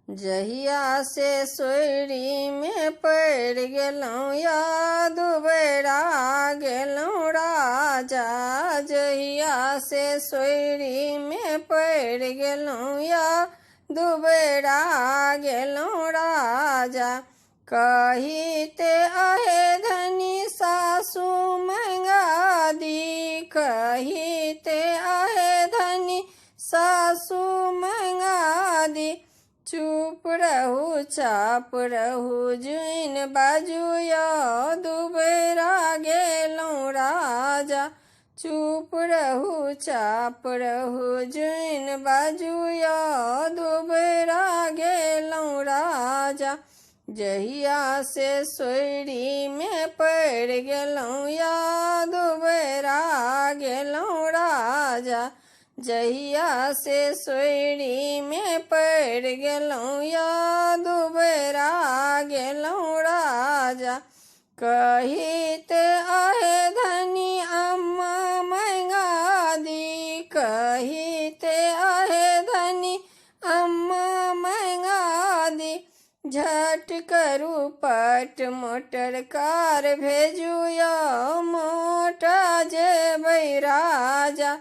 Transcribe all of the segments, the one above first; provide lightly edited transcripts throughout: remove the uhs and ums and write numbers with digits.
जहिया से सोयरी में पड़ गेलौं या दुबेरा गेलौं राजा। जहिया से सोयरी में पड़ गेलौं या दुबेरा गेलौं राजा। कहिते आहे धनी सासू मंगा दी, कहिते आहे धनी सासू मंगा दी। चुप रहू चाप रहू जुइन बाजू या दुबेरा गेलौं राजा। चुप रहू चाप रहू जुइन बाजू या दुबेरा गेलौं राजा। जहिया से सोयरी में पड़ गेलौं या दुबेरा गेलौं राजा। जहिया से सोयरी में पड़ गेलौं या दुबेरा गेलौं राजा। कहिते आहे धनी अम्मा मंगा दी, कहिते आहे धनी अम्मा मंगा दी। झट करू पट मोटर कार भेजू या मोटा जेबै राजा।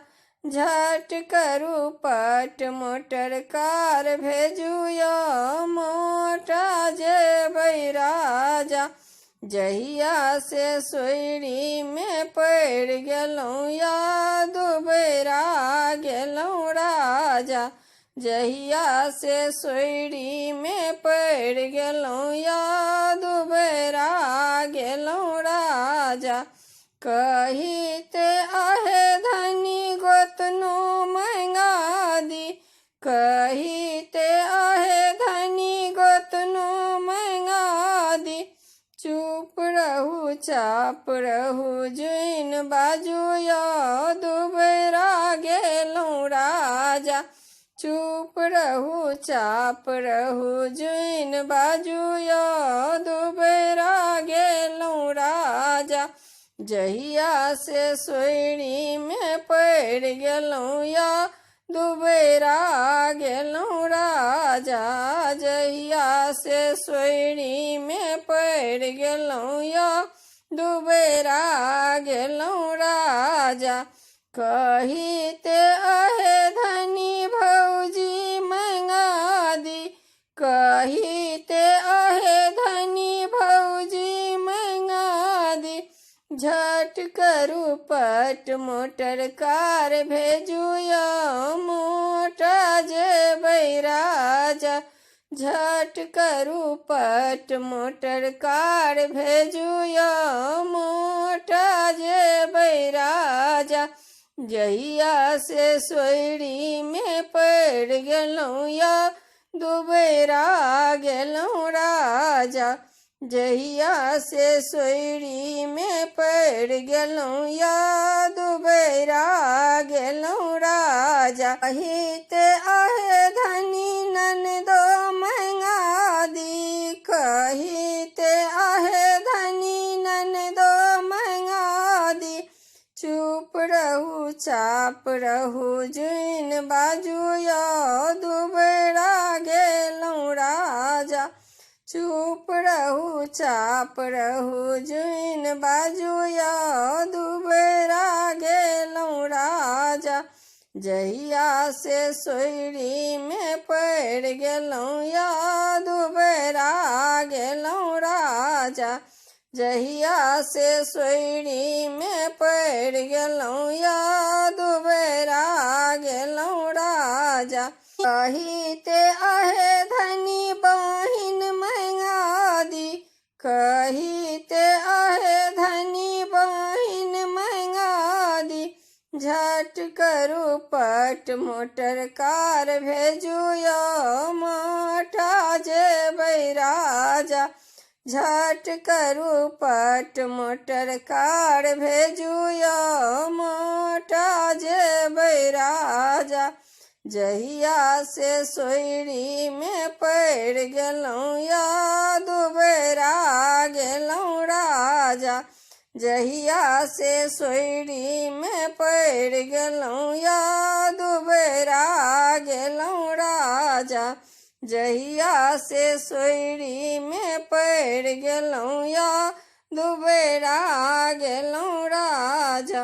झट करू पट मोटर कार भेजू या मोटा जेबै राजा। जहिया से सोयरी में पड़ गेलौं या दुबेरा गेलौं राजा। जहिया से सोयरी में पड़ गेलौं या दुबेरा गेलौं राजा। कहिते आहे धनी गोतनो मंगा दी, कहिते आहे धनी गोतनो मंगा दी। चुप रहू चाप रहू जुइन बाजू या दुबेरा गेलौं राजा। चुप रहू चाप रहू जुइन बाजू या दुबेरा गेलौं राजा। जहिया से सोयरी में पड़ गेलौं या दुबेरा गेलौं राजा। जहिया से सोयरी में पड़ गेलौं या दुबेरा गेलौं राजा। कहिते आहे धनी भौजी मंगा दी, कहिते आहे धनी भौजी मंगा दी। झट करू पट मोटर कार भेजू या मोटा जेबै राजा। झट करू पट मोटर कार भेजू या मोटा जेबै राजा। जहिया से सोयरी में पड़ गेलौं या दुबेरा गेलौं राजा। जहिया से सोयरी में पड़ गेलौं या दुबेरा गेलौं राजा। कहिते आहे धनी ननदो मंगा दी, कहिते आहे धनी ननदो मंगा दी। चुप रहू चाप रहू जुइन बाजू या दुबेरा गेलौं राजा। चुप रहू चाप रहू जुइन बाजू या दुबेरा गेलौं राजा। जहिया से सोयरी में पड़ गेलौं या दुबेरा गेलौं राजा। जहिया से सोयरी में पड़ गेलौं या दुबेरा गेलौं राजा। कहिते आहे धनी बहिन मंगा दी, कहिते आहे धनी बहिन मंगा दी। झट करू पट मोटर कार भेजू या मोटा जेबै राजा। झट करू पट मोटर कार भेजू या मोटा जेबै राजा। जहिया से सोयरी में पड़ गेलौं या दुबेरा गेलौं राजा। जहिया से सोयरी में पड़ गेलौं या दुबेरा गेलौं राजा। जहिया से सोयरी में पड़ि गेलहुँ या दुबेरा गेलहुँ